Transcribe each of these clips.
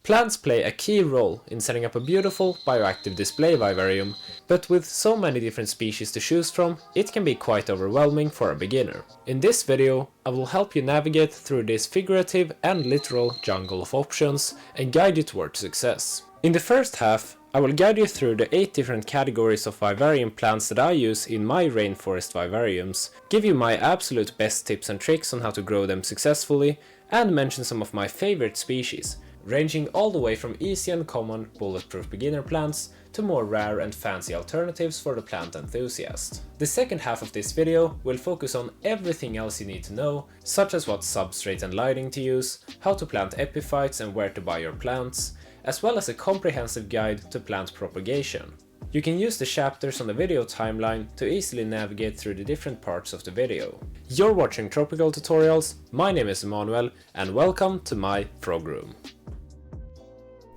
Plants play a key role in setting up a beautiful, bioactive display vivarium, but with so many different species to choose from, it can be quite overwhelming for a beginner. In this video, I will help you navigate through this figurative and literal jungle of options and guide you towards success. In the first half, I will guide you through the 8 different categories of vivarium plants that I use in my rainforest vivariums, give you my absolute best tips and tricks on how to grow them successfully, and mention some of my favorite species, ranging all the way from easy and common bulletproof beginner plants to more rare and fancy alternatives for the plant enthusiast. The second half of this video will focus on everything else you need to know, such as what substrate and lighting to use, how to plant epiphytes and where to buy your plants, as well as a comprehensive guide to plant propagation. You can use the chapters on the video timeline to easily navigate through the different parts of the video. You're watching Tropical Tutorials, my name is Emanuel, and welcome to my frog room.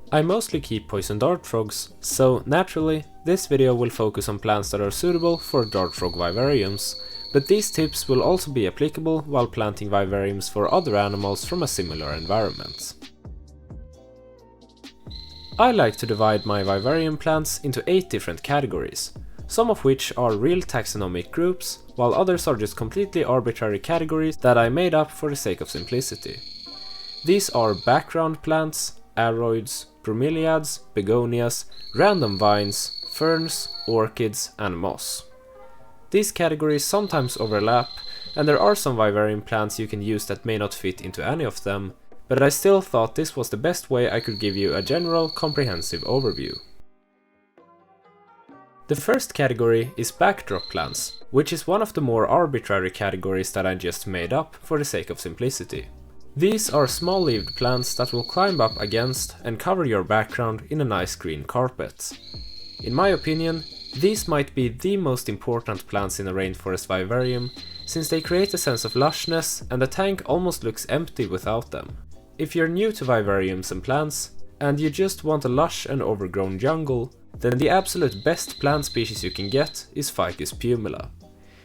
I mostly keep poison dart frogs, so naturally, this video will focus on plants that are suitable for dart frog vivariums, but these tips will also be applicable while planting vivariums for other animals from a similar environment. I like to divide my vivarium plants into 8 different categories, some of which are real taxonomic groups, while others are just completely arbitrary categories that I made up for the sake of simplicity. These are background plants, Aroids, Bromeliads, Begonias, random vines, ferns, orchids, and moss. These categories sometimes overlap, and there are some vivarium plants you can use that may not fit into any of them, but I still thought this was the best way I could give you a general, comprehensive overview. The first category is backdrop plants, which is one of the more arbitrary categories that I just made up for the sake of simplicity. These are small-leaved plants that will climb up against and cover your background in a nice green carpet. In my opinion, these might be the most important plants in a rainforest vivarium, since they create a sense of lushness and the tank almost looks empty without them. If you're new to vivariums and plants, and you just want a lush and overgrown jungle, then the absolute best plant species you can get is Ficus pumila.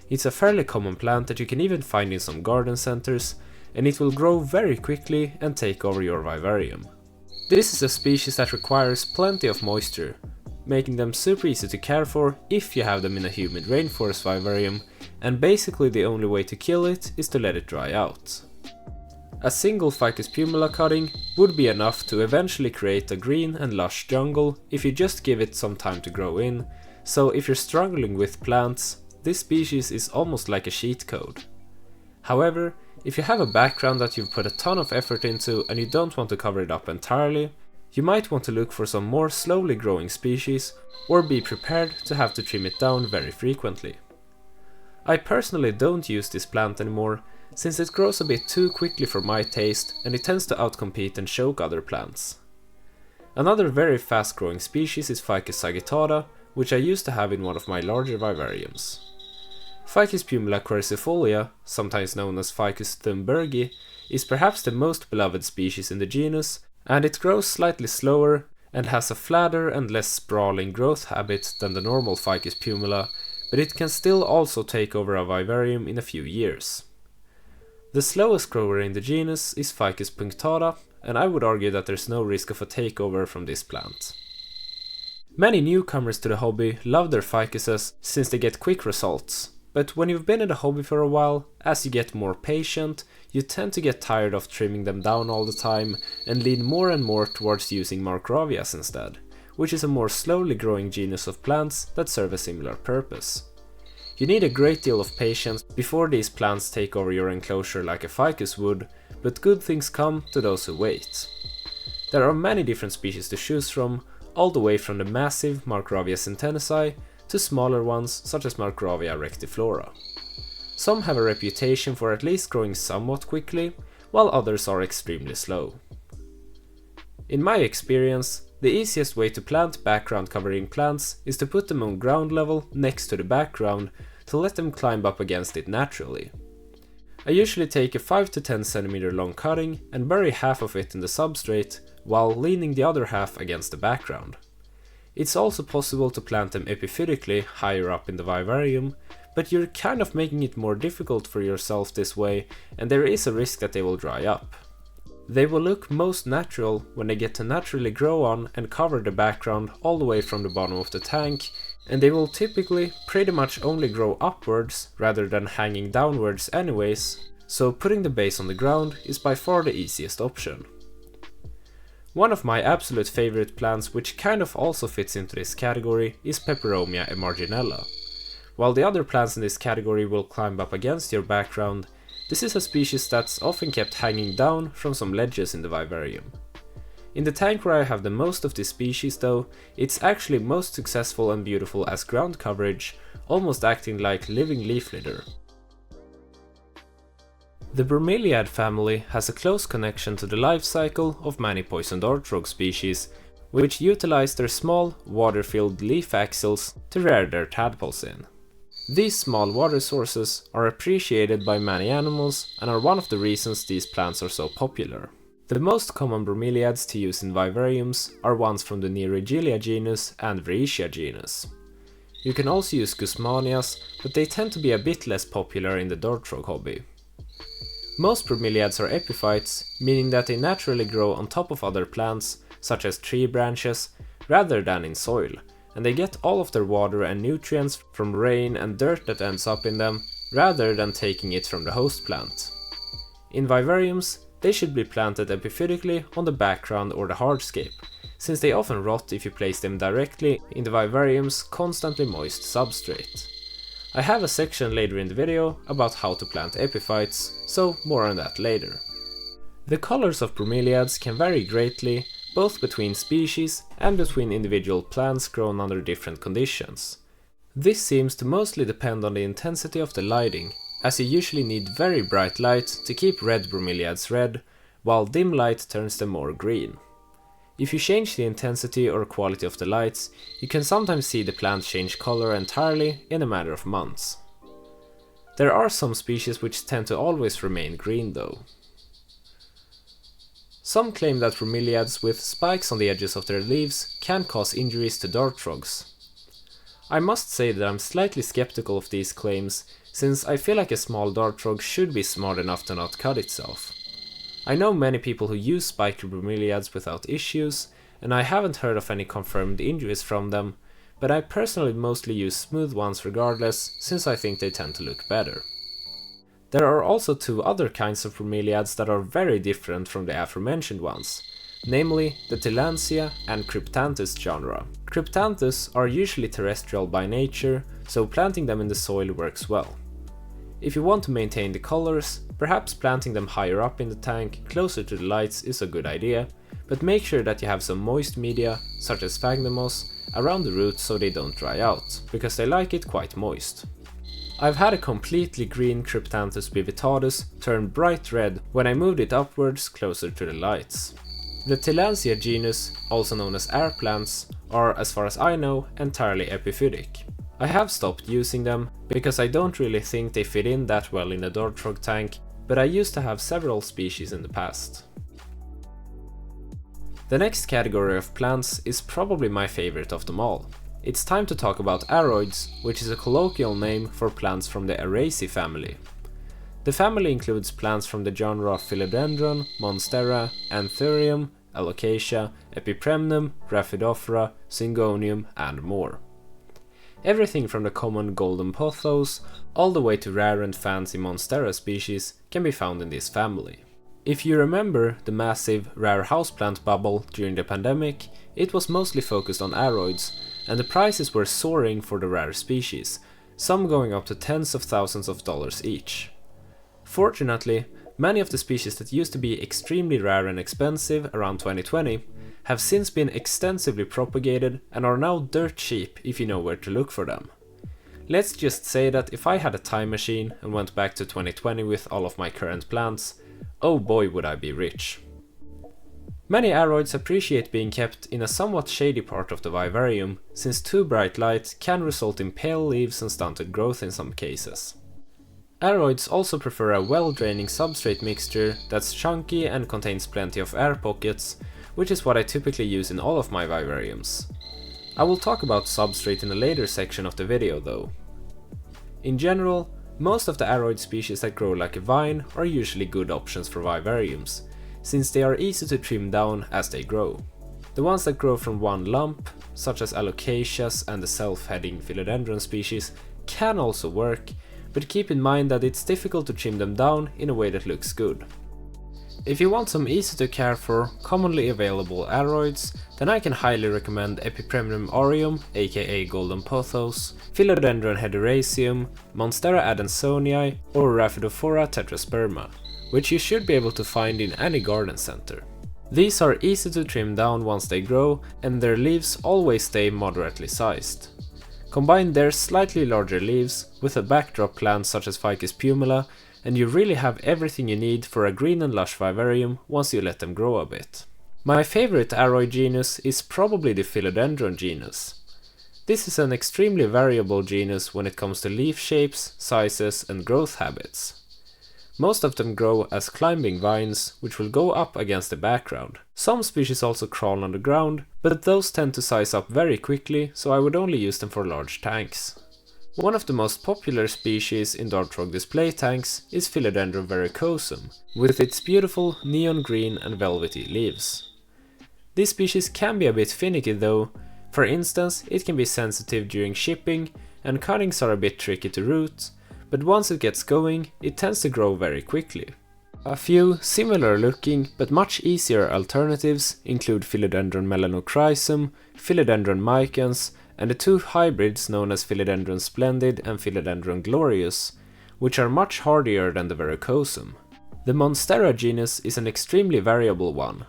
It's a fairly common plant that you can even find in some garden centers, and it will grow very quickly and take over your vivarium. This is a species that requires plenty of moisture, making them super easy to care for if you have them in a humid rainforest vivarium, and basically the only way to kill it is to let it dry out. A single Ficus pumila cutting would be enough to eventually create a green and lush jungle if you just give it some time to grow in, so if you're struggling with plants, this species is almost like a cheat code. However, if you have a background that you've put a ton of effort into and you don't want to cover it up entirely, you might want to look for some more slowly growing species or be prepared to have to trim it down very frequently. I personally don't use this plant anymore, since it grows a bit too quickly for my taste and it tends to outcompete and choke other plants. Another very fast growing species is Ficus sagittata, which I used to have in one of my larger vivariums. Ficus pumila quercifolia, sometimes known as Ficus thunbergi, is perhaps the most beloved species in the genus, and it grows slightly slower and has a flatter and less sprawling growth habit than the normal Ficus pumila, but it can still also take over a vivarium in a few years. The slowest grower in the genus is Ficus punctata, and I would argue that there's no risk of a takeover from this plant. Many newcomers to the hobby love their ficuses since they get quick results, but when you've been in the hobby for a while, as you get more patient, you tend to get tired of trimming them down all the time and lean more and more towards using Markgravias instead, which is a more slowly growing genus of plants that serve a similar purpose. You need a great deal of patience before these plants take over your enclosure like a ficus would, but good things come to those who wait. There are many different species to choose from, all the way from the massive Markgravia centennici to smaller ones such as Markgravia rectiflora. Some have a reputation for at least growing somewhat quickly, while others are extremely slow. In my experience, the easiest way to plant background covering plants is to put them on ground level next to the background to let them climb up against it naturally. I usually take a 5 to 10 cm long cutting and bury half of it in the substrate while leaning the other half against the background. It's also possible to plant them epiphytically higher up in the vivarium, but you're kind of making it more difficult for yourself this way, and there is a risk that they will dry up. They will look most natural when they get to naturally grow on and cover the background all the way from the bottom of the tank, and they will typically pretty much only grow upwards rather than hanging downwards anyways, so putting the base on the ground is by far the easiest option. One of my absolute favorite plants, which kind of also fits into this category, is Peperomia emarginella. While the other plants in this category will climb up against your background, this is a species that's often kept hanging down from some ledges in the vivarium. In the tank where I have the most of this species though, it's actually most successful and beautiful as ground coverage, almost acting like living leaf litter. The Bromeliad family has a close connection to the life cycle of many poison dart frog species, which utilize their small, water-filled leaf axils to rear their tadpoles in. These small water sources are appreciated by many animals and are one of the reasons these plants are so popular. The most common bromeliads to use in vivariums are ones from the Neregelia genus and Vriesia genus. You can also use Guzmanias, but they tend to be a bit less popular in the dart frog hobby. Most bromeliads are epiphytes, meaning that they naturally grow on top of other plants, such as tree branches, rather than in soil, and they get all of their water and nutrients from rain and dirt that ends up in them, rather than taking it from the host plant. In vivariums, they should be planted epiphytically on the background or the hardscape, since they often rot if you place them directly in the vivarium's constantly moist substrate. I have a section later in the video about how to plant epiphytes, so more on that later. The colors of bromeliads can vary greatly, both between species and between individual plants grown under different conditions. This seems to mostly depend on the intensity of the lighting, as you usually need very bright light to keep red bromeliads red, while dim light turns them more green. If you change the intensity or quality of the lights, you can sometimes see the plant change color entirely in a matter of months. There are some species which tend to always remain green though. Some claim that bromeliads with spikes on the edges of their leaves can cause injuries to dart frogs. I must say that I'm slightly skeptical of these claims, since I feel like a small dart frog should be smart enough to not cut itself. I know many people who use spiky bromeliads without issues, and I haven't heard of any confirmed injuries from them, but I personally mostly use smooth ones regardless, since I think they tend to look better. There are also two other kinds of bromeliads that are very different from the aforementioned ones, namely the Tillandsia and Cryptanthus genre. Cryptanthus are usually terrestrial by nature, so planting them in the soil works well. If you want to maintain the colors, perhaps planting them higher up in the tank, closer to the lights, is a good idea, but make sure that you have some moist media, such as sphagnum moss, around the roots so they don't dry out, because they like it quite moist. I've had a completely green Cryptanthus vivitatus turn bright red when I moved it upwards closer to the lights. The Tillandsia genus, also known as air plants, are, as far as I know, entirely epiphytic. I have stopped using them because I don't really think they fit in that well in the dart frog tank, but I used to have several species in the past. The next category of plants is probably my favorite of them all. It's time to talk about Aroids, which is a colloquial name for plants from the Araceae family. The family includes plants from the genre Philodendron, Monstera, Anthurium, Alocasia, Epipremnum, Rhaphidophora, Syngonium, and more. Everything from the common golden pothos all the way to rare and fancy Monstera species can be found in this family. If you remember the massive rare houseplant bubble during the pandemic, it was mostly focused on Aroids, and the prices were soaring for the rare species, some going up to tens of thousands of dollars each. Fortunately, many of the species that used to be extremely rare and expensive around 2020 have since been extensively propagated and are now dirt cheap if you know where to look for them. Let's just say that if I had a time machine and went back to 2020 with all of my current plants, oh boy would I be rich. Many Aroids appreciate being kept in a somewhat shady part of the vivarium, since too bright light can result in pale leaves and stunted growth in some cases. Aroids also prefer a well-draining substrate mixture that's chunky and contains plenty of air pockets, which is what I typically use in all of my vivariums. I will talk about substrate in a later section of the video though. In general, most of the Aroid species that grow like a vine are usually good options for vivariums, since they are easy to trim down as they grow. The ones that grow from one lump, such as alocasias and the self-heading philodendron species, can also work, but keep in mind that it's difficult to trim them down in a way that looks good. If you want some easy to care for, commonly available aroids, then I can highly recommend Epiphytic aka golden pothos, Philodendron hederaceum, Monstera adansonii or Rhaphidophora tetrasperma, which you should be able to find in any garden center. These are easy to trim down once they grow, and their leaves always stay moderately sized. Combine their slightly larger leaves with a backdrop plant such as Ficus pumila, and you really have everything you need for a green and lush vivarium once you let them grow a bit. My favorite aroid genus is probably the Philodendron genus. This is an extremely variable genus when it comes to leaf shapes, sizes and growth habits. Most of them grow as climbing vines, which will go up against the background. Some species also crawl on the ground, but those tend to size up very quickly, so I would only use them for large tanks. One of the most popular species in dart frog display tanks is Philodendron verrucosum, with its beautiful neon green and velvety leaves. This species can be a bit finicky though. For instance, it can be sensitive during shipping, and cuttings are a bit tricky to root, but once it gets going, it tends to grow very quickly. A few similar looking but much easier alternatives include Philodendron melanochrysum, Philodendron micans, and the two hybrids known as Philodendron splendid and Philodendron glorious, which are much hardier than the verrucosum. The Monstera genus is an extremely variable one.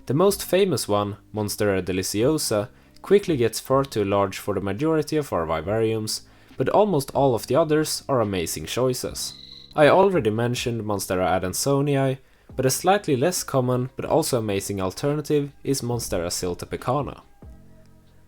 The most famous one, Monstera deliciosa, quickly gets far too large for the majority of our vivariums, but almost all of the others are amazing choices. I already mentioned Monstera adansonii, but a slightly less common but also amazing alternative is Monstera siltepecana.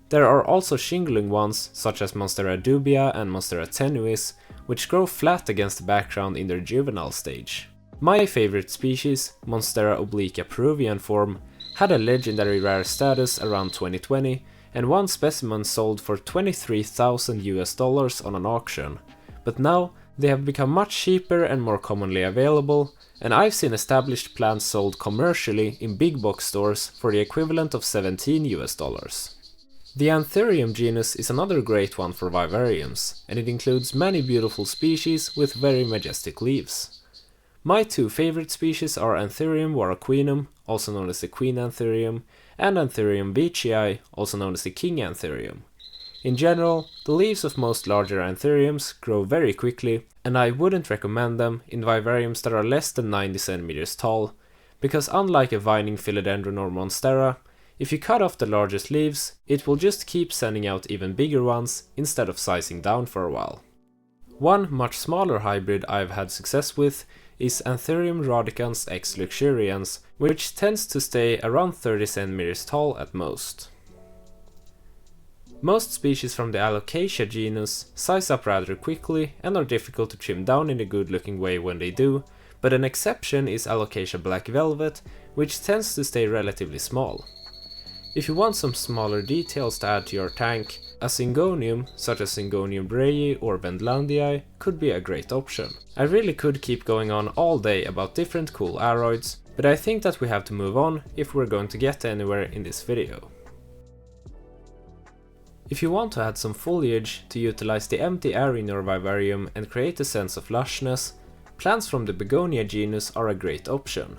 There are also shingling ones such as Monstera dubia and Monstera tenuis, which grow flat against the background in their juvenile stage. My favorite species, Monstera obliqua peruvianform, had a legendary rare status around 2020, and one specimen sold for $23,000 on an auction, but now they have become much cheaper and more commonly available, and I've seen established plants sold commercially in big box stores for the equivalent of $17. The Anthurium genus is another great one for vivariums, and it includes many beautiful species with very majestic leaves. My two favorite species are Anthurium warraquinum, also known as the Queen Anthurium, and Anthurium veitchii, also known as the King Anthurium. In general, the leaves of most larger anthuriums grow very quickly, and I wouldn't recommend them in vivariums that are less than 90 cm tall, because unlike a vining philodendron or monstera, if you cut off the largest leaves, it will just keep sending out even bigger ones instead of sizing down for a while. One much smaller hybrid I've had success with is Anthurium radicans x luxurians, which tends to stay around 30 cm tall at most. Most species from the Alocasia genus size up rather quickly and are difficult to trim down in a good looking way when they do, but an exception is Alocasia black velvet, which tends to stay relatively small. If you want some smaller details to add to your tank, a Syngonium, such as Syngonium breyi or Wendlandii, could be a great option. I really could keep going on all day about different cool aroids, but I think that we have to move on if we're going to get anywhere in this video. If you want to add some foliage to utilize the empty air in your vivarium and create a sense of lushness, plants from the Begonia genus are a great option.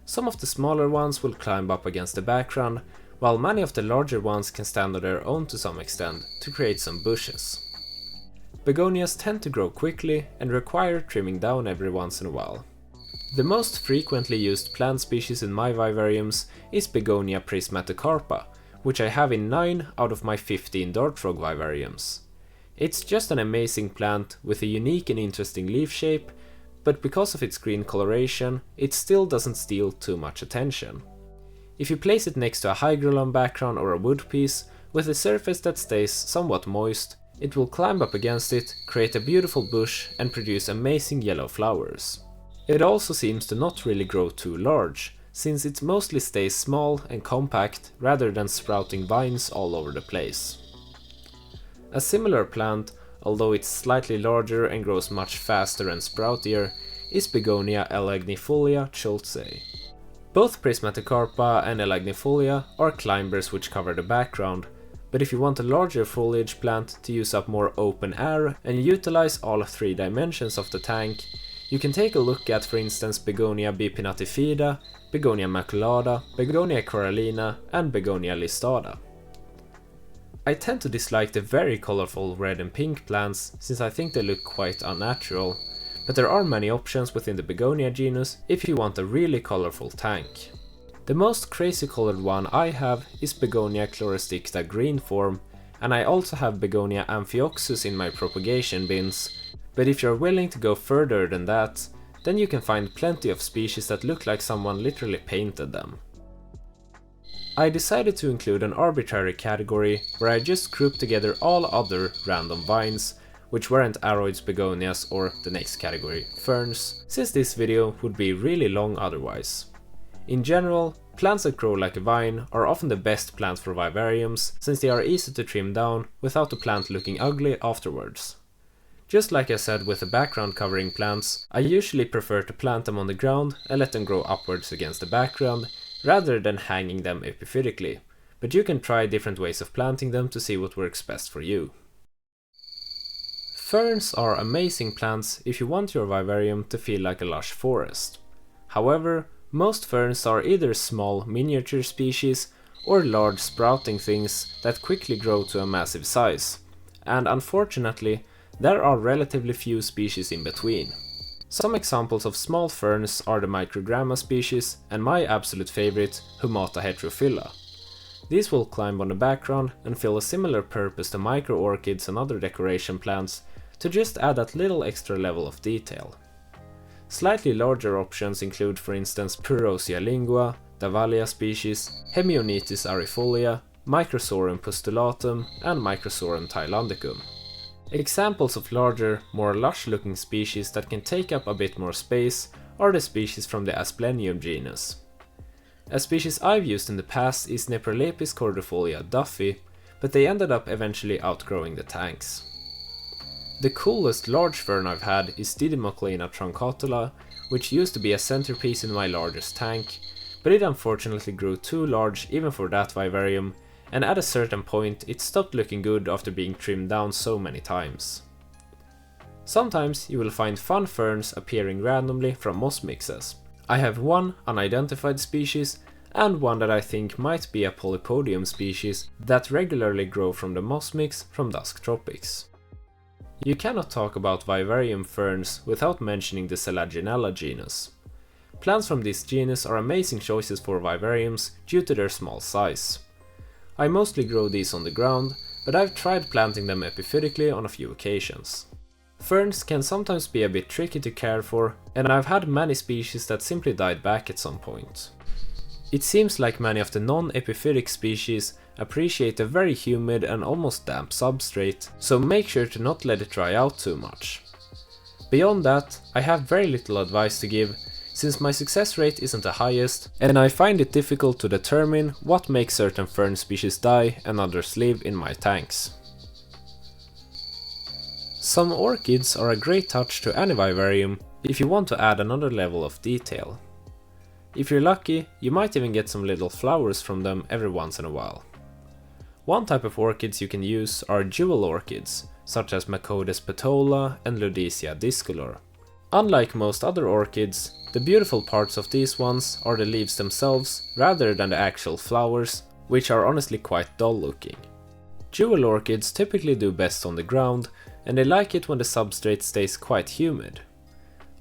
Some of the smaller ones will climb up against the background, while many of the larger ones can stand on their own to some extent to create some bushes. Begonias tend to grow quickly and require trimming down every once in a while. The most frequently used plant species in my vivariums is Begonia prismatocarpa, which I have in 9 out of my 15 dart frog vivariums. It's just an amazing plant with a unique and interesting leaf shape, but because of its green coloration, it still doesn't steal too much attention. If you place it next to a hygrolon background or a wood piece, with a surface that stays somewhat moist, it will climb up against it, create a beautiful bush and produce amazing yellow flowers. It also seems to not really grow too large, since it mostly stays small and compact rather than sprouting vines all over the place. A similar plant, although it's slightly larger and grows much faster and sproutier, is Begonia elegnifolia schultzei. Both Prismaticarpa and Elagnifolia are climbers which cover the background, but if you want a larger foliage plant to use up more open air and utilize all 3 dimensions of the tank, you can take a look at, for instance, Begonia bipinnatifida, Begonia maculata, Begonia corallina, and Begonia listada. I tend to dislike the very colorful red and pink plants since I think they look quite unnatural, but there are many options within the Begonia genus if you want a really colorful tank. The most crazy colored one I have is Begonia chlorosticta green form, and I also have Begonia amphioxus in my propagation bins, but if you're willing to go further than that, then you can find plenty of species that look like someone literally painted them. I decided to include an arbitrary category where I just grouped together all other random vines, which weren't Aroids, Begonias, or the next category, Ferns, since this video would be really long otherwise. In general, plants that grow like a vine are often the best plants for vivariums, since they are easy to trim down without the plant looking ugly afterwards. Just like I said with the background covering plants, I usually prefer to plant them on the ground and let them grow upwards against the background, rather than hanging them epiphytically, but you can try different ways of planting them to see what works best for you. Ferns are amazing plants if you want your vivarium to feel like a lush forest. However, most ferns are either small miniature species or large sprouting things that quickly grow to a massive size, and unfortunately, there are relatively few species in between. Some examples of small ferns are the Microgramma species and my absolute favorite, Humata heterophylla. These will climb on the background and fill a similar purpose to micro orchids and other decoration plants, to just add that little extra level of detail. Slightly larger options include, for instance, Purosia lingua, Davalia species, Hemionitis arifolia, Microsorem pustulatum, and Microsorem thailandicum. Examples of larger, more lush-looking species that can take up a bit more space are the species from the Asplenium genus. A species I've used in the past is Neprolepis cordifolia Duffy, but they ended up eventually outgrowing the tanks. The coolest large fern I've had is Didymoclena truncatula, which used to be a centerpiece in my largest tank, but it unfortunately grew too large even for that vivarium, and at a certain point it stopped looking good after being trimmed down so many times. Sometimes you will find fun ferns appearing randomly from moss mixes. I have one unidentified species and one that I think might be a Polypodium species that regularly grow from the moss mix from Dusk Tropics. You cannot talk about vivarium ferns without mentioning the Selaginella genus. Plants from this genus are amazing choices for vivariums due to their small size. I mostly grow these on the ground, but I've tried planting them epiphytically on a few occasions. Ferns can sometimes be a bit tricky to care for, and I've had many species that simply died back at some point. It seems like many of the non-epiphytic species appreciate a very humid and almost damp substrate, so make sure to not let it dry out too much. Beyond that, I have very little advice to give, since my success rate isn't the highest, and I find it difficult to determine what makes certain fern species die and others live in my tanks. Some orchids are a great touch to any vivarium if you want to add another level of detail. If you're lucky, you might even get some little flowers from them every once in a while. One type of orchids you can use are jewel orchids, such as Macodes petola and Ludisia discolor. Unlike most other orchids, the beautiful parts of these ones are the leaves themselves rather than the actual flowers, which are honestly quite dull looking. Jewel orchids typically do best on the ground, and they like it when the substrate stays quite humid.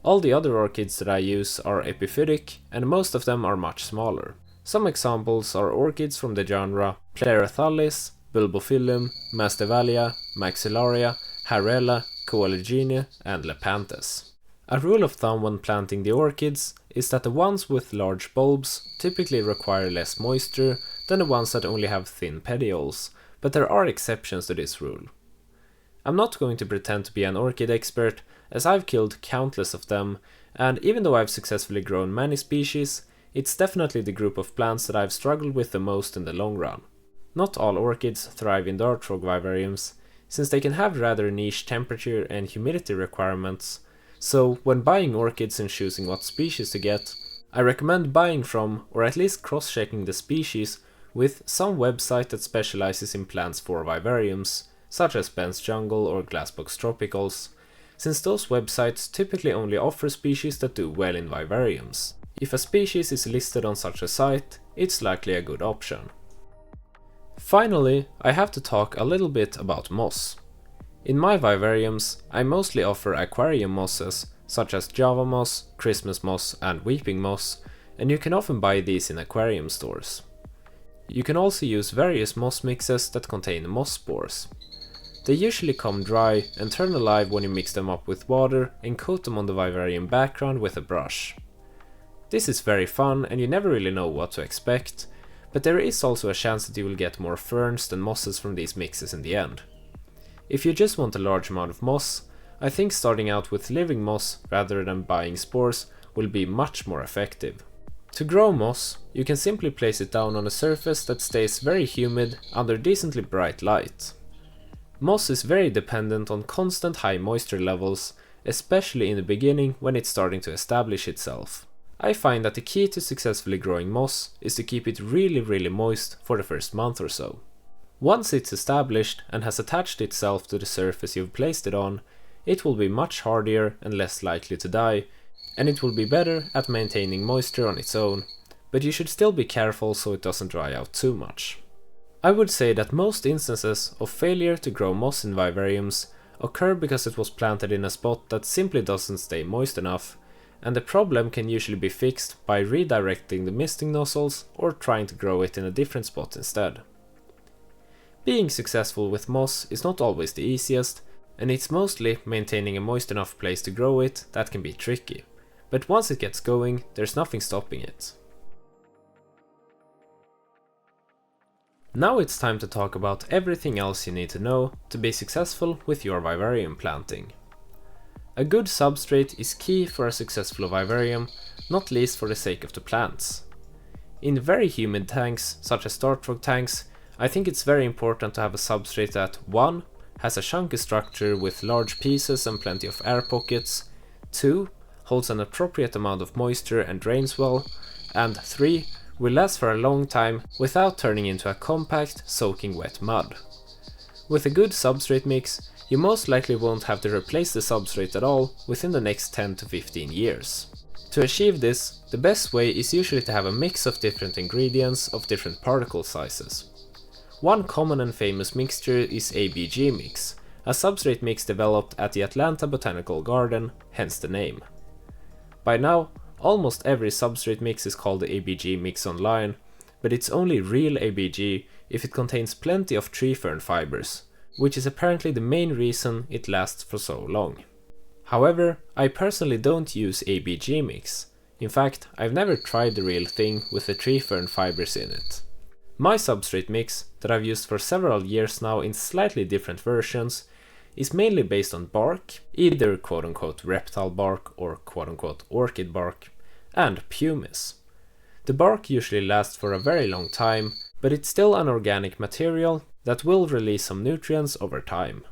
All the other orchids that I use are epiphytic, and most of them are much smaller. Some examples are orchids from the genre Pleurothallis, Bulbophyllum, Masdevallia, Maxillaria, Harella, Coaligine, and Lepanthes. A rule of thumb when planting the orchids is that the ones with large bulbs typically require less moisture than the ones that only have thin petioles, but there are exceptions to this rule. I'm not going to pretend to be an orchid expert, as I've killed countless of them, and even though I've successfully grown many species, it's definitely the group of plants that I've struggled with the most in the long run. Not all orchids thrive in dart frog vivariums, since they can have rather niche temperature and humidity requirements, so when buying orchids and choosing what species to get, I recommend buying from, or at least cross-checking the species with some website that specializes in plants for vivariums, such as Ben's Jungle or Glassbox Tropicals, since those websites typically only offer species that do well in vivariums. If a species is listed on such a site, it's likely a good option. Finally, I have to talk a little bit about moss. In my vivariums, I mostly offer aquarium mosses, such as Java moss, Christmas moss and weeping moss, and you can often buy these in aquarium stores. You can also use various moss mixes that contain moss spores. They usually come dry and turn alive when you mix them up with water and coat them on the vivarium background with a brush. This is very fun and you never really know what to expect, but there is also a chance that you will get more ferns than mosses from these mixes in the end. If you just want a large amount of moss, I think starting out with living moss rather than buying spores will be much more effective. To grow moss, you can simply place it down on a surface that stays very humid under decently bright light. Moss is very dependent on constant high moisture levels, especially in the beginning when it's starting to establish itself. I find that the key to successfully growing moss is to keep it really moist for the first month or so. Once it's established and has attached itself to the surface you've placed it on, it will be much hardier and less likely to die, and it will be better at maintaining moisture on its own, but you should still be careful so it doesn't dry out too much. I would say that most instances of failure to grow moss in vivariums occur because it was planted in a spot that simply doesn't stay moist enough, and the problem can usually be fixed by redirecting the misting nozzles or trying to grow it in a different spot instead. Being successful with moss is not always the easiest, and it's mostly maintaining a moist enough place to grow it that can be tricky, but once it gets going, there's nothing stopping it. Now it's time to talk about everything else you need to know to be successful with your vivarium planting. A good substrate is key for a successful vivarium, not least for the sake of the plants. In very humid tanks, such as Star Trek tanks, I think it's very important to have a substrate that 1. Has a chunky structure with large pieces and plenty of air pockets, 2. Holds an appropriate amount of moisture and drains well, and 3. Will last for a long time without turning into a compact, soaking wet mud. With a good substrate mix, you most likely won't have to replace the substrate at all within the next 10 to 15 years. To achieve this, the best way is usually to have a mix of different ingredients of different particle sizes. One common and famous mixture is ABG mix, a substrate mix developed at the Atlanta Botanical Garden, hence the name. By now, almost every substrate mix is called the ABG mix online, but it's only real ABG if it contains plenty of tree fern fibers, which is apparently the main reason it lasts for so long. However, I personally don't use ABG mix. In fact, I've never tried the real thing with the tree fern fibers in it. My substrate mix, that I've used for several years now in slightly different versions, is mainly based on bark, either quote-unquote reptile bark or quote-unquote orchid bark, and pumice. The bark usually lasts for a very long time, but it's still an organic material that will release some nutrients over time.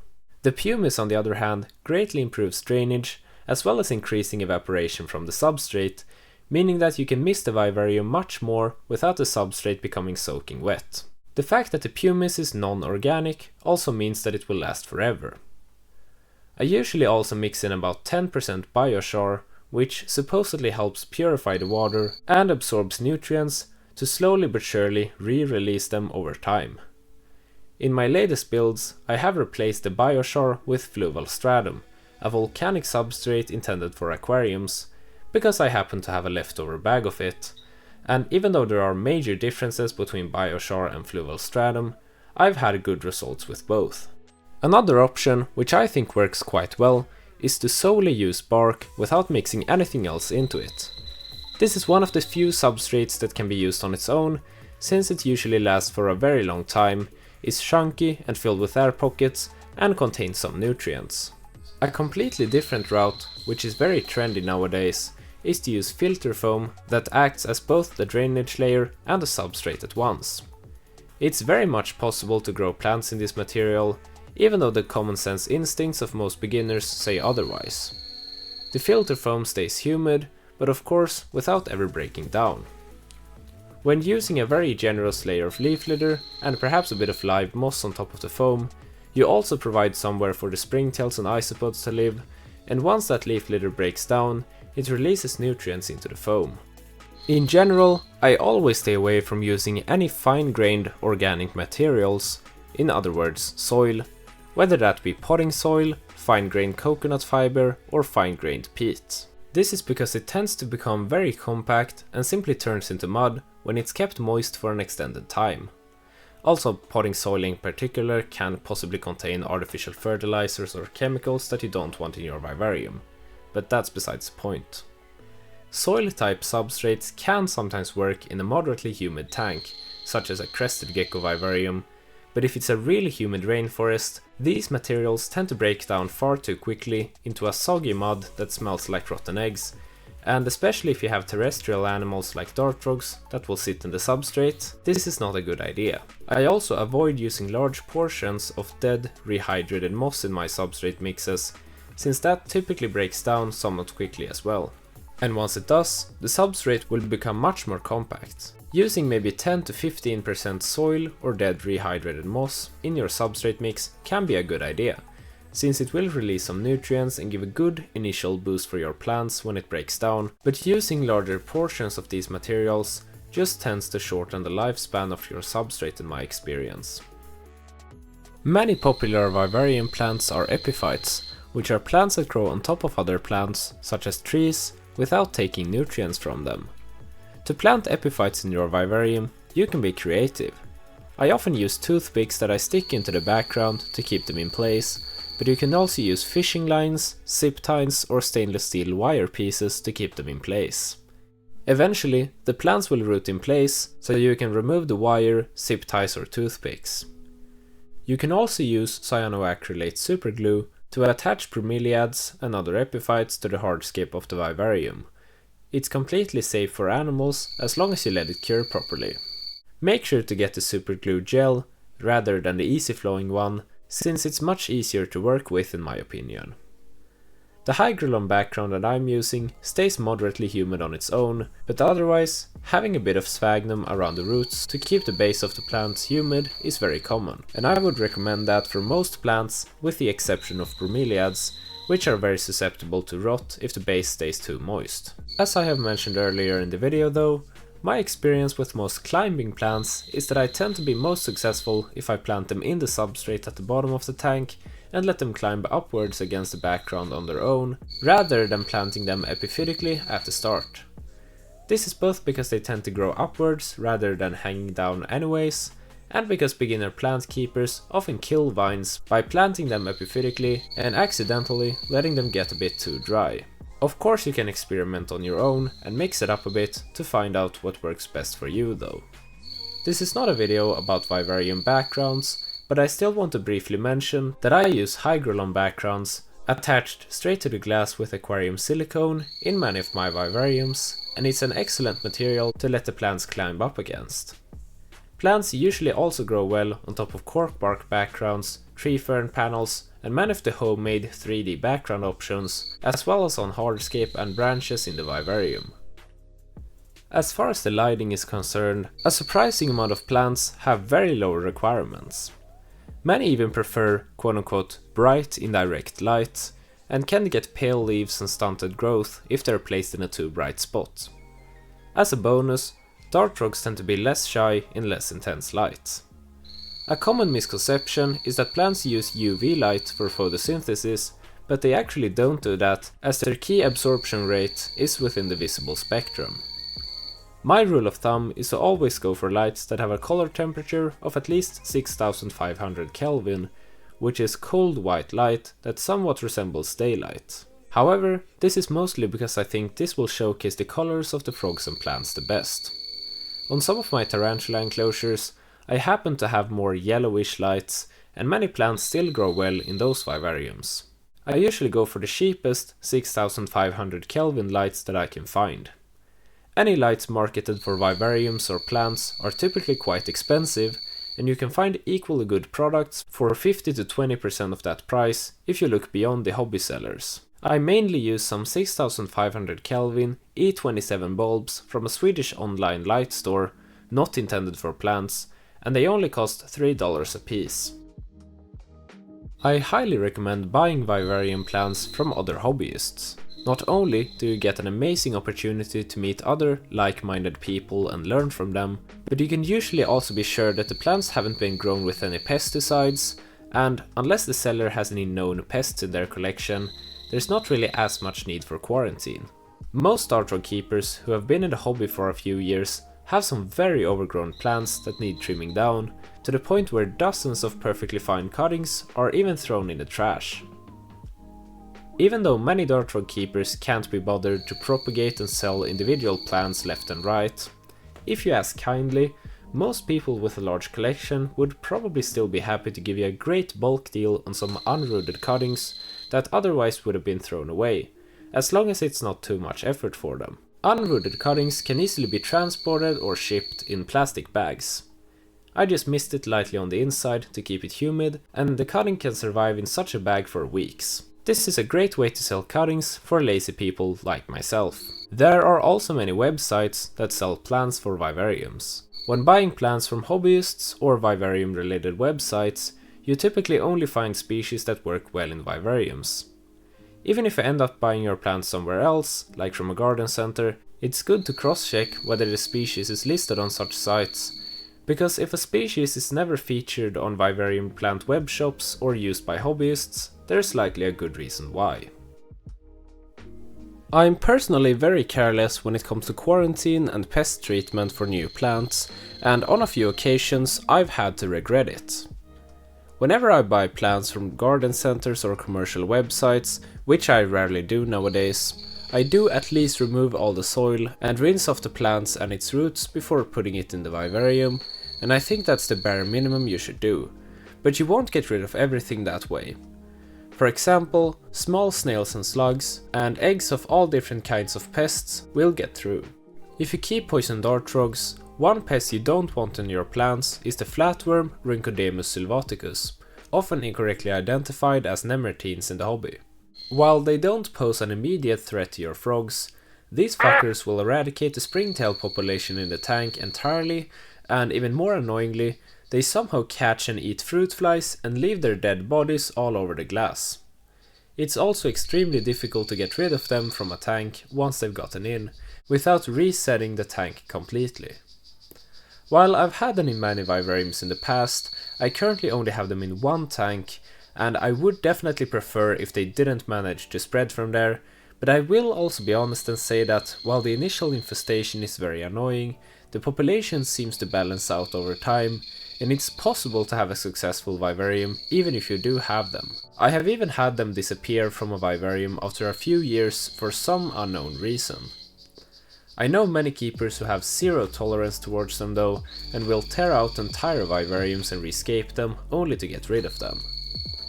The pumice, on the other hand, greatly improves drainage, as well as increasing evaporation from the substrate, meaning that you can mist the vivarium much more without the substrate becoming soaking wet. The fact that the pumice is non-organic also means that it will last forever. I usually also mix in about 10% biochar, which supposedly helps purify the water and absorbs nutrients to slowly but surely re-release them over time. In my latest builds, I have replaced the biochar with fluval stratum, a volcanic substrate intended for aquariums, because I happen to have a leftover bag of it, and even though there are major differences between biochar and fluval stratum, I've had good results with both. Another option, which I think works quite well, is to solely use bark without mixing anything else into it. This is one of the few substrates that can be used on its own, since it usually lasts for a very long time, is chunky and filled with air pockets, and contains some nutrients. A completely different route, which is very trendy nowadays, is to use filter foam that acts as both the drainage layer and the substrate at once. It's very much possible to grow plants in this material, even though the common sense instincts of most beginners say otherwise. The filter foam stays humid, but of course without ever breaking down. When using a very generous layer of leaf litter and perhaps a bit of live moss on top of the foam, you also provide somewhere for the springtails and isopods to live, and once that leaf litter breaks down, it releases nutrients into the foam. In general, I always stay away from using any fine-grained organic materials, in other words soil, whether that be potting soil, fine-grained coconut fiber or fine-grained peat. This is because it tends to become very compact and simply turns into mud when it's kept moist for an extended time. Also, potting soil in particular can possibly contain artificial fertilizers or chemicals that you don't want in your vivarium, but that's besides the point. Soil type substrates can sometimes work in a moderately humid tank, such as a crested gecko vivarium, but if it's a really humid rainforest, these materials tend to break down far too quickly into a soggy mud that smells like rotten eggs, and especially if you have terrestrial animals like dart frogs that will sit in the substrate, this is not a good idea. I also avoid using large portions of dead, rehydrated moss in my substrate mixes, since that typically breaks down somewhat quickly as well. And once it does, the substrate will become much more compact. Using maybe 10 to 15% soil or dead rehydrated moss in your substrate mix can be a good idea, since it will release some nutrients and give a good initial boost for your plants when it breaks down, but using larger portions of these materials just tends to shorten the lifespan of your substrate in my experience. Many popular vivarium plants are epiphytes, which are plants that grow on top of other plants, such as trees, without taking nutrients from them. To plant epiphytes in your vivarium, you can be creative. I often use toothpicks that I stick into the background to keep them in place, but you can also use fishing lines, zip ties or stainless steel wire pieces to keep them in place. Eventually, the plants will root in place, so you can remove the wire, zip ties or toothpicks. You can also use cyanoacrylate superglue to attach bromeliads and other epiphytes to the hardscape of the vivarium. It's completely safe for animals as long as you let it cure properly. Make sure to get the superglue gel rather than the easy flowing one, since it's much easier to work with in my opinion. The hygrolon background that I'm using stays moderately humid on its own, but otherwise, having a bit of sphagnum around the roots to keep the base of the plants humid is very common, and I would recommend that for most plants with the exception of bromeliads, which are very susceptible to rot if the base stays too moist. As I have mentioned earlier in the video though, my experience with most climbing plants is that I tend to be most successful if I plant them in the substrate at the bottom of the tank and let them climb upwards against the background on their own, rather than planting them epiphytically at the start. This is both because they tend to grow upwards rather than hanging down anyways, and because beginner plant keepers often kill vines by planting them epiphytically and accidentally letting them get a bit too dry. Of course you can experiment on your own and mix it up a bit to find out what works best for you though. This is not a video about vivarium backgrounds, but I still want to briefly mention that I use hygrolon backgrounds attached straight to the glass with aquarium silicone in many of my vivariums, and it's an excellent material to let the plants climb up against. Plants usually also grow well on top of cork bark backgrounds, tree fern panels, and many of the homemade 3D background options, as well as on hardscape and branches in the vivarium. As far as the lighting is concerned, a surprising amount of plants have very low requirements. Many even prefer quote-unquote bright indirect light, and can get pale leaves and stunted growth if they're placed in a too bright spot. As a bonus, dart frogs tend to be less shy in less intense light. A common misconception is that plants use UV light for photosynthesis, but they actually don't do that, as their key absorption rate is within the visible spectrum. My rule of thumb is to always go for lights that have a color temperature of at least 6500 Kelvin, which is cold white light that somewhat resembles daylight. However, this is mostly because I think this will showcase the colors of the frogs and plants the best. On some of my tarantula enclosures, I happen to have more yellowish lights, and many plants still grow well in those vivariums. I usually go for the cheapest 6500 Kelvin lights that I can find. Any lights marketed for vivariums or plants are typically quite expensive, and you can find equally good products for 50 to 20% of that price if you look beyond the hobby sellers. I mainly use some 6500 Kelvin E27 bulbs from a Swedish online light store, not intended for plants, and they only cost $3 a piece. I highly recommend buying vivarium plants from other hobbyists. Not only do you get an amazing opportunity to meet other like-minded people and learn from them, but you can usually also be sure that the plants haven't been grown with any pesticides, and unless the seller has any known pests in their collection, there's not really as much need for quarantine. Most Dartrog keepers who have been in the hobby for a few years have some very overgrown plants that need trimming down, to the point where dozens of perfectly fine cuttings are even thrown in the trash. Even though many Dartrog keepers can't be bothered to propagate and sell individual plants left and right, if you ask kindly, most people with a large collection would probably still be happy to give you a great bulk deal on some unrooted cuttings that otherwise would have been thrown away, as long as it's not too much effort for them. Unrooted cuttings can easily be transported or shipped in plastic bags. I just mist it lightly on the inside to keep it humid, and the cutting can survive in such a bag for weeks. This is a great way to sell cuttings for lazy people like myself. There are also many websites that sell plants for vivariums. When buying plants from hobbyists or vivarium related websites, you typically only find species that work well in vivariums. Even if you end up buying your plants somewhere else, like from a garden center, it's good to cross-check whether the species is listed on such sites, because if a species is never featured on vivarium plant web shops or used by hobbyists, there's likely a good reason why. I'm personally very careless when it comes to quarantine and pest treatment for new plants, and on a few occasions I've had to regret it. Whenever I buy plants from garden centers or commercial websites, which I rarely do nowadays, I do at least remove all the soil and rinse off the plants and its roots before putting it in the vivarium, and I think that's the bare minimum you should do, but you won't get rid of everything that way. For example, small snails and slugs, and eggs of all different kinds of pests will get through. If you keep poison dartrogs, one pest you don't want in your plants is the flatworm Rhynchodemus sylvaticus, often incorrectly identified as nemertines in the hobby. While they don't pose an immediate threat to your frogs, these fuckers will eradicate the springtail population in the tank entirely, and even more annoyingly, they somehow catch and eat fruit flies and leave their dead bodies all over the glass. It's also extremely difficult to get rid of them from a tank once they've gotten in, without resetting the tank completely. While I've had them in many vivariums in the past, I currently only have them in one tank, and I would definitely prefer if they didn't manage to spread from there, but I will also be honest and say that while the initial infestation is very annoying, the population seems to balance out over time, and it's possible to have a successful vivarium even if you do have them. I have even had them disappear from a vivarium after a few years for some unknown reason. I know many keepers who have zero tolerance towards them though, and will tear out entire vivariums and rescape them only to get rid of them.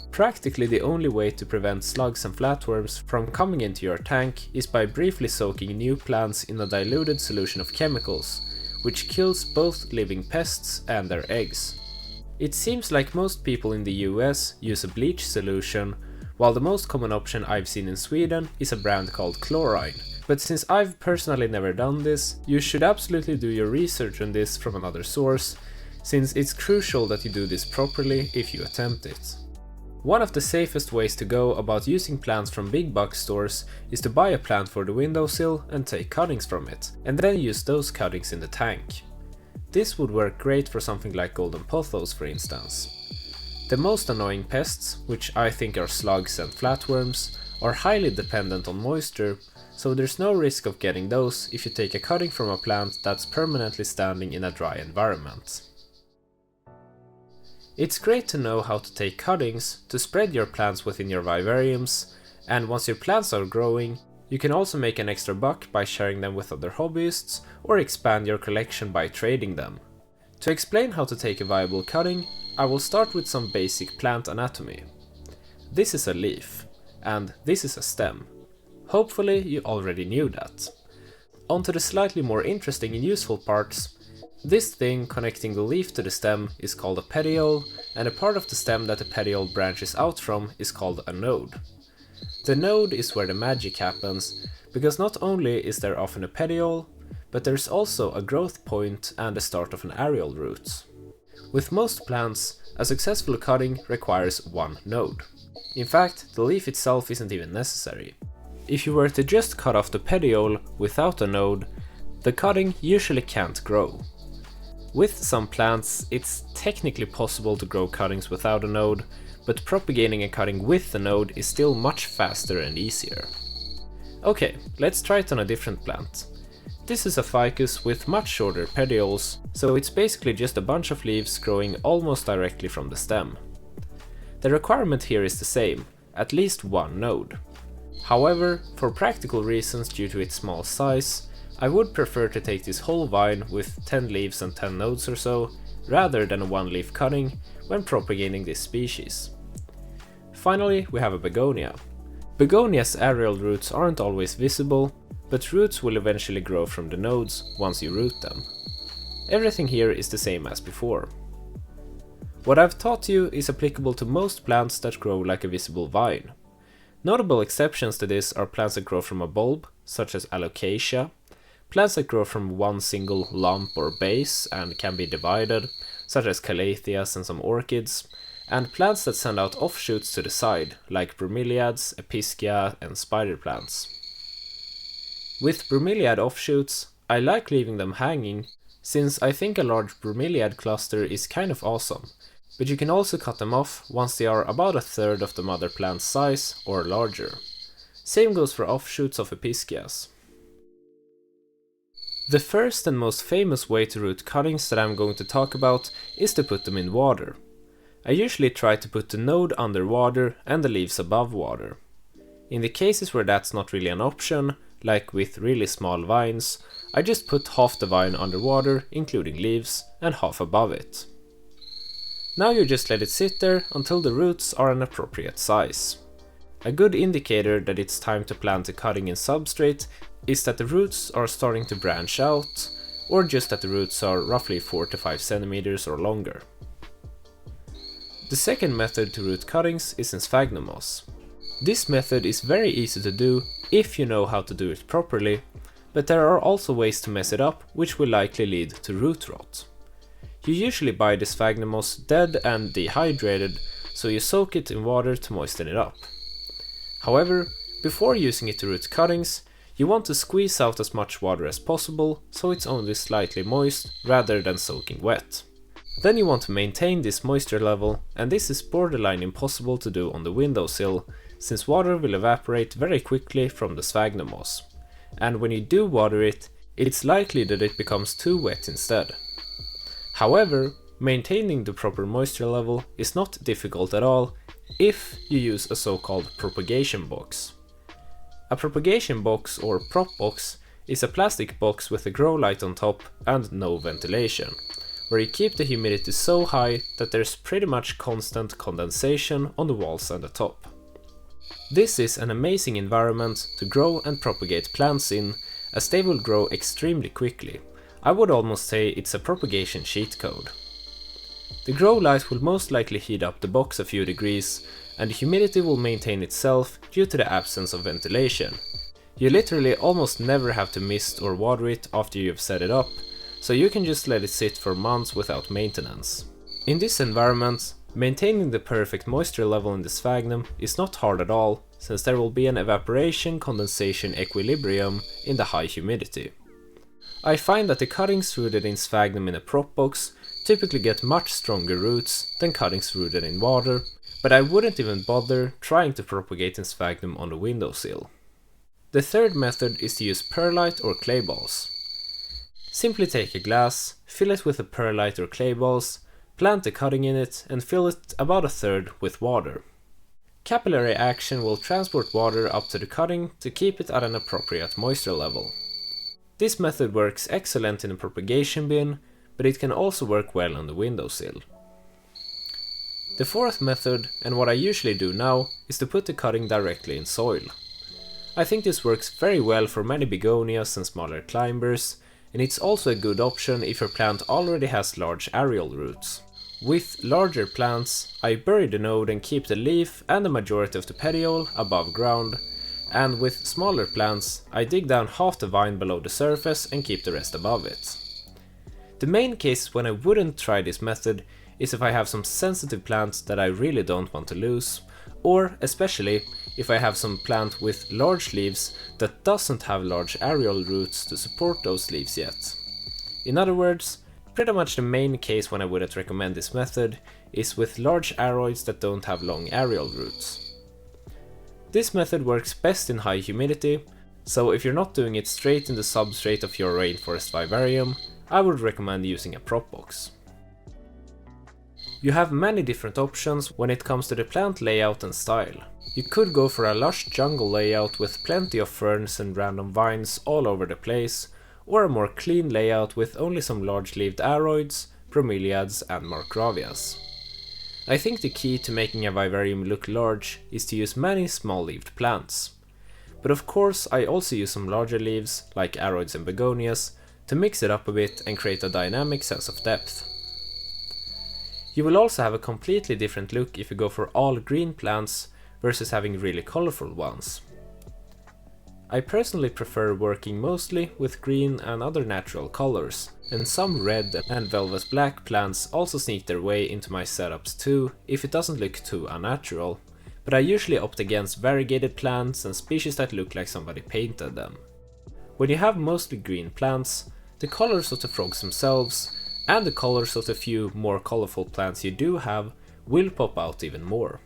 Practically the only way to prevent slugs and flatworms from coming into your tank is by briefly soaking new plants in a diluted solution of chemicals, which kills both living pests and their eggs. It seems like most people in the US use a bleach solution, while the most common option I've seen in Sweden is a brand called chlorine. But since I've personally never done this, you should absolutely do your research on this from another source, since it's crucial that you do this properly if you attempt it. One of the safest ways to go about using plants from big box stores is to buy a plant for the windowsill and take cuttings from it, and then use those cuttings in the tank. This would work great for something like golden pothos, for instance. The most annoying pests, which I think are slugs and flatworms, are highly dependent on moisture, so there's no risk of getting those if you take a cutting from a plant that's permanently standing in a dry environment. It's great to know how to take cuttings to spread your plants within your vivariums, and once your plants are growing, you can also make an extra buck by sharing them with other hobbyists or expand your collection by trading them. To explain how to take a viable cutting, I will start with some basic plant anatomy. This is a leaf, and this is a stem. Hopefully you already knew that. On to the slightly more interesting and useful parts. This thing connecting the leaf to the stem is called a petiole, and a part of the stem that the petiole branches out from is called a node. The node is where the magic happens, because not only is there often a petiole, but there's also a growth point and the start of an aerial root. With most plants, a successful cutting requires one node. In fact, the leaf itself isn't even necessary. If you were to just cut off the petiole without a node, the cutting usually can't grow. With some plants, it's technically possible to grow cuttings without a node, but propagating a cutting with a node is still much faster and easier. Okay, let's try it on a different plant. This is a ficus with much shorter petioles, so it's basically just a bunch of leaves growing almost directly from the stem. The requirement here is the same, at least one node. However, for practical reasons due to its small size, I would prefer to take this whole vine with 10 leaves and 10 nodes or so, rather than a one leaf cutting when propagating this species. Finally, we have a begonia. Begonias' aerial roots aren't always visible, but roots will eventually grow from the nodes once you root them. Everything here is the same as before. What I've taught you is applicable to most plants that grow like a visible vine. Notable exceptions to this are plants that grow from a bulb, such as alocasia, plants that grow from one single lump or base and can be divided, such as calatheas and some orchids, and plants that send out offshoots to the side, like bromeliads, epiphytic, and spider plants. With bromeliad offshoots, I like leaving them hanging, since I think a large bromeliad cluster is kind of awesome, but you can also cut them off once they are about a third of the mother plant's size or larger. Same goes for offshoots of epiphytes. The first and most famous way to root cuttings that I'm going to talk about is to put them in water. I usually try to put the node under water and the leaves above water. In the cases where that's not really an option, like with really small vines, I just put half the vine under water, including leaves, and half above it. Now you just let it sit there until the roots are an appropriate size. A good indicator that it's time to plant a cutting in substrate is that the roots are starting to branch out, or just that the roots are roughly 4 to 5 centimeters or longer. The second method to root cuttings is in sphagnum moss. This method is very easy to do if you know how to do it properly, but there are also ways to mess it up which will likely lead to root rot. You usually buy the sphagnum moss dead and dehydrated, so you soak it in water to moisten it up. However, before using it to root cuttings, you want to squeeze out as much water as possible so it's only slightly moist rather than soaking wet. Then you want to maintain this moisture level, and this is borderline impossible to do on the windowsill, since water will evaporate very quickly from the sphagnum moss. And when you do water it, it's likely that it becomes too wet instead. However, maintaining the proper moisture level is not difficult at all if you use a so-called propagation box. A propagation box, or prop box, is a plastic box with a grow light on top and no ventilation, where you keep the humidity so high that there's pretty much constant condensation on the walls and the top. This is an amazing environment to grow and propagate plants in, as they will grow extremely quickly. I would almost say it's a propagation cheat code. The grow light will most likely heat up the box a few degrees, and the humidity will maintain itself due to the absence of ventilation. You literally almost never have to mist or water it after you've set it up, so you can just let it sit for months without maintenance. In this environment, maintaining the perfect moisture level in the sphagnum is not hard at all, since there will be an evaporation-condensation equilibrium in the high humidity. I find that the cuttings rooted in sphagnum in a prop box typically get much stronger roots than cuttings rooted in water, but I wouldn't even bother trying to propagate in sphagnum on the windowsill. The third method is to use perlite or clay balls. Simply take a glass, fill it with a perlite or clay balls, plant the cutting in it, and fill it about a third with water. Capillary action will transport water up to the cutting to keep it at an appropriate moisture level. This method works excellent in a propagation bin, but it can also work well on the windowsill. The fourth method, and what I usually do now, is to put the cutting directly in soil. I think this works very well for many begonias and smaller climbers, and it's also a good option if your plant already has large aerial roots. With larger plants, I bury the node and keep the leaf and the majority of the petiole above ground, and with smaller plants, I dig down half the vine below the surface and keep the rest above it. The main case when I wouldn't try this method is if I have some sensitive plants that I really don't want to lose, or especially if I have some plant with large leaves that doesn't have large aerial roots to support those leaves yet. In other words, pretty much the main case when I wouldn't recommend this method is with large aroids that don't have long aerial roots. This method works best in high humidity, so if you're not doing it straight in the substrate of your rainforest vivarium, I would recommend using a prop box. You have many different options when it comes to the plant layout and style. You could go for a lush jungle layout with plenty of ferns and random vines all over the place, or a more clean layout with only some large-leaved aroids, bromeliads and markravias. I think the key to making a vivarium look large is to use many small-leaved plants. But of course I also use some larger leaves, like Aroids and Begonias, to mix it up a bit and create a dynamic sense of depth. You will also have a completely different look if you go for all green plants versus having really colorful ones. I personally prefer working mostly with green and other natural colors, and some red and velvet black plants also sneak their way into my setups too, if it doesn't look too unnatural, but I usually opt against variegated plants and species that look like somebody painted them. When you have mostly green plants, the colors of the frogs themselves, and the colors of the few more colorful plants you do have, will pop out even more.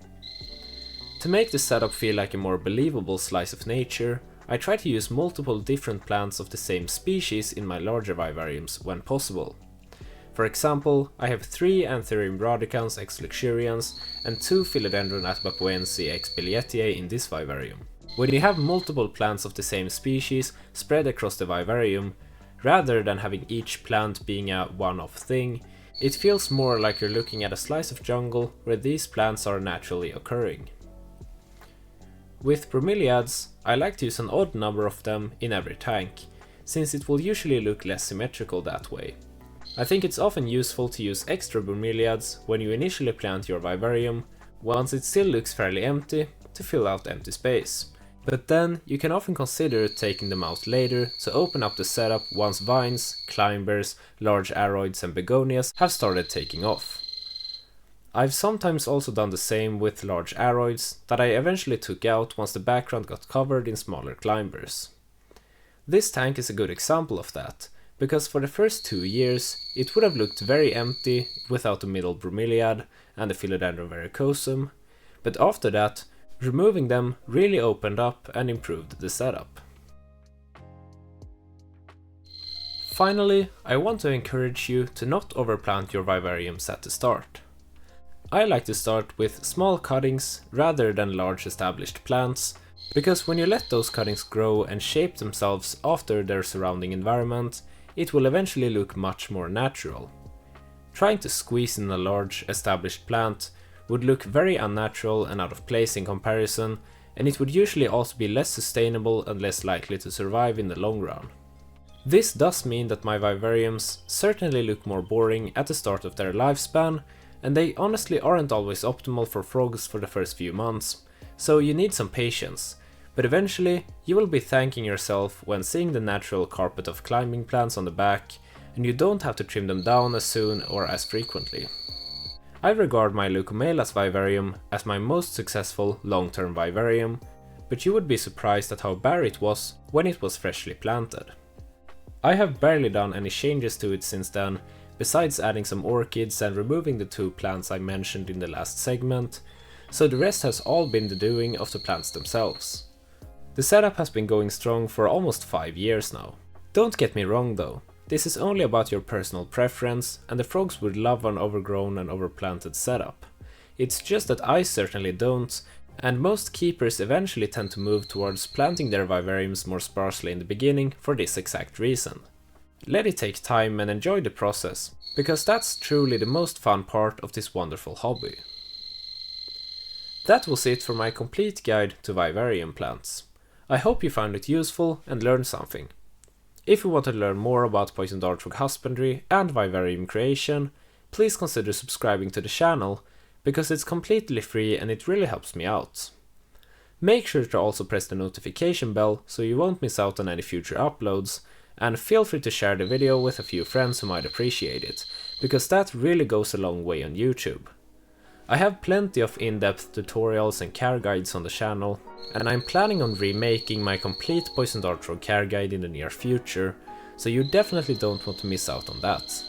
To make the setup feel like a more believable slice of nature, I try to use multiple different plants of the same species in my larger vivariums when possible. For example, I have 3 Anthurium radicans x luxurians and 2 Philodendron atbapoense x bilietiae in this vivarium. When you have multiple plants of the same species spread across the vivarium, rather than having each plant being a one-off thing, it feels more like you're looking at a slice of jungle where these plants are naturally occurring. With bromeliads, I like to use an odd number of them in every tank, since it will usually look less symmetrical that way. I think it's often useful to use extra bromeliads when you initially plant your vivarium, once it still looks fairly empty, to fill out empty space. But then you can often consider taking them out later to open up the setup once vines, climbers, large aroids and begonias have started taking off. I've sometimes also done the same with large aroids that I eventually took out once the background got covered in smaller climbers. This tank is a good example of that, because for the first 2 years it would have looked very empty without the middle bromeliad and the Philodendron verrucosum, but after that, removing them really opened up and improved the setup. Finally, I want to encourage you to not overplant your vivariums at the start. I like to start with small cuttings rather than large established plants, because when you let those cuttings grow and shape themselves after their surrounding environment, it will eventually look much more natural. Trying to squeeze in a large established plant would look very unnatural and out of place in comparison, and it would usually also be less sustainable and less likely to survive in the long run. This does mean that my vivariums certainly look more boring at the start of their lifespan, and they honestly aren't always optimal for frogs for the first few months, so you need some patience, but eventually you will be thanking yourself when seeing the natural carpet of climbing plants on the back, and you don't have to trim them down as soon or as frequently. I regard my Leucomelas vivarium as my most successful long-term vivarium, but you would be surprised at how bare it was when it was freshly planted. I have barely done any changes to it since then, besides adding some orchids and removing the 2 plants I mentioned in the last segment, so the rest has all been the doing of the plants themselves. The setup has been going strong for almost 5 years now. Don't get me wrong though, this is only about your personal preference, and the frogs would love an overgrown and overplanted setup. It's just that I certainly don't, and most keepers eventually tend to move towards planting their vivariums more sparsely in the beginning for this exact reason. Let it take time and enjoy the process, because that's truly the most fun part of this wonderful hobby. That was it for my complete guide to vivarium plants. I hope you found it useful and learned something. If you want to learn more about poison dart frog husbandry and vivarium creation, please consider subscribing to the channel, because it's completely free and it really helps me out. Make sure to also press the notification bell so you won't miss out on any future uploads, and feel free to share the video with a few friends who might appreciate it, because that really goes a long way on YouTube. I have plenty of in-depth tutorials and care guides on the channel, and I'm planning on remaking my complete poison dart frog care guide in the near future, so you definitely don't want to miss out on that.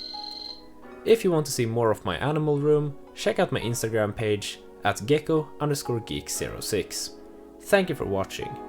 If you want to see more of my animal room, check out my Instagram page at gecko_geek06. Thank you for watching.